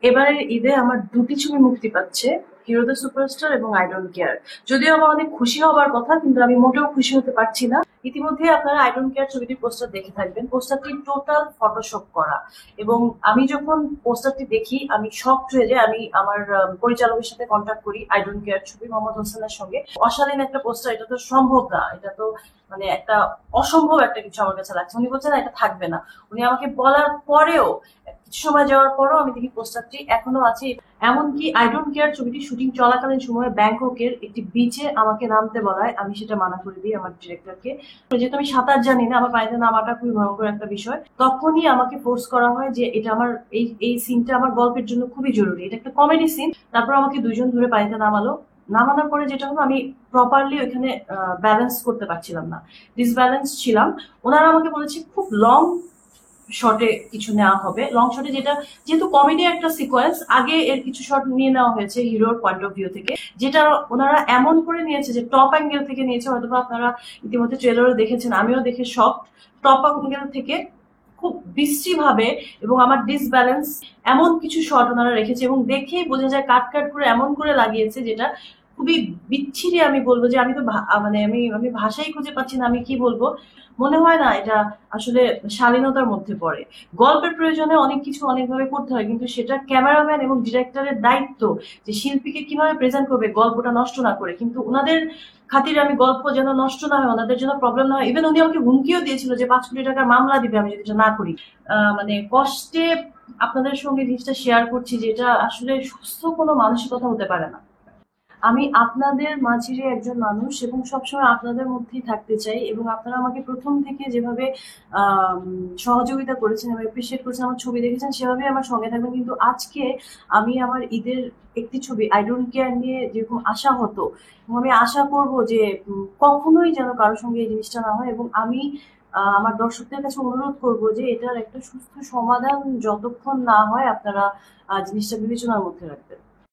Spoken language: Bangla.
এবারের ঈদে আমার দুটি ছবি মুক্তি পাচ্ছে, হিরো দ্য সুপারস্টার এবং আই ডোন্ট কেয়ার। যদিও আমার অনেক খুশি হবার কথা, কিন্তু আমি মোটেও খুশি হতে পারছি না। ইতিমধ্যে আপনারা আই ডোন্ট কেয়ার ছবিটির পোস্টার দেখে থাকবেন। পোস্টারটি টোটাল ফটোশপ করা, এবং আমি যখন পোস্টারটি দেখি আমি শক হয়ে যাই। আমি আমার পরিচালকের সাথে কন্ট্যাক্ট করি আই ডোন্ট কেয়ার ছবি মোহাম্মদ হোসেনের সঙ্গে। অশালীন একটা পোস্টার, এটা তো সম্ভব না, এটা তো মানে একটা অসম্ভব একটা কিছু আমার কাছে লাগছে। উনি বলছেন না, এটা থাকবে না। উনি আমাকে বলার পরেও, কিছু সময় যাওয়ার পরও আমি দেখি পোস্টারটি এখনো আছে। এমনকি আই ডোন্ট কেয়ার ছবিটি শুটিং চলাকালীন সময়ে ব্যাংককের একটি বিচে আমাকে নামতে বলায় আমি সেটা মানা করে দিই আমার ডিরেক্টরকে। যেহেতু আমি সাঁতার জানি না, আমার পানিতে নামাটা খুবই ভয়ঙ্কর একটা বিষয়, তখনই আমাকে ফোর্স করা হয় যে এটা আমার এই সিনটা আমার গল্পের জন্য খুবই জরুরি, এটা একটা কমেডি সিন। তারপর আমাকে দুইজন ধরে পানিতে নামালো। নামানোর পরে যেটা হলো, আমি প্রপারলি ওইখানে ব্যালেন্স করতে পারছিলাম না, ডিসব্যালেন্স ছিলাম। ওনারা আমাকে বলেছে খুব লং শটে কিছু নেওয়া হবে। লং শটে, যেটা যেহেতু কমেডি একটা সিকোয়েন্স, আগে এর কিছু শট নিয়ে নেওয়া হয়েছে হিরোর পয়েন্ট অফ ভিউ থেকে, যেটা ওনারা এমন করে নিয়েছে যে টপ অ্যাঙ্গেল থেকে নিয়েছে। হয়তো আপনারা ইতিমধ্যে ট্রেলারে দেখেছেন, আমিও দেখে শক। টপ অ্যাঙ্গেল থেকে খুব বিশ্রী ভাবে এবং আমার ডিসব্যালেন্স এমন কিছু শট ওনারা রেখেছে, এবং দেখেই বোঝা যায় কাট কাট করে এমন করে লাগিয়েছে, যেটা খুবই বিচ্ছিরি। আমি বলবো যে আমি তো মানে আমি আমি ভাষাই খুঁজে পাচ্ছি না, আমি কি বলবো। মনে হয় না এটা আসলে শালীনতার মধ্যে পড়ে। গল্পের প্রয়োজনে অনেক কিছু অনেকভাবে করতে হয়, কিন্তু সেটা ক্যামেরাম্যান এবং ডিরেক্টরের দায়িত্ব যে শিল্পীকে কিভাবে প্রেজেন্ট করবে গল্পটা নষ্ট না করে। কিন্তু ওনাদের খাতিরে আমি গল্প যেন নষ্ট না হয়, ওনাদের জন্য প্রবলেম না হয়। ইভেন উনি আমাকে হুমকিও দিয়েছিল যে 5 কোটি টাকার মামলা দিবে আমি যদি এটা না করি। মানে কষ্টে আপনাদের সঙ্গে জিনিসটা শেয়ার করছি, যে এটা আসলে সুস্থ কোনো মানসিকতা হতে পারে না। আমি আপনাদের মাঝেরই একজন মানুষ, এবং সবসময় আপনাদের মধ্যেই থাকতে চাই। এবং আপনারা আমাকে প্রথম থেকে যেভাবে আম, সহযোগিতা করেছেন এবং এপ্রিসিয়েট করেছেন, আমার ছবি দেখেছেন, সেভাবেই আমার সঙ্গে থাকবেন। কিন্তু আজকে আমি আমার ঈদের একটি ছবি আই ডোন্ট কেয়ার নিয়ে যেরকম আশা হতো, এবং আমি আশা করব যে কখনোই যেন কারোর সঙ্গে এই জিনিসটা না হয়। এবং আমি আমার দর্শকদের কাছে অনুরোধ করব যে এটার একটা সুস্থ সমাধান যতক্ষণ না হয়, আপনারা জিনিসটা বিবেচনার মধ্যে রাখবেন।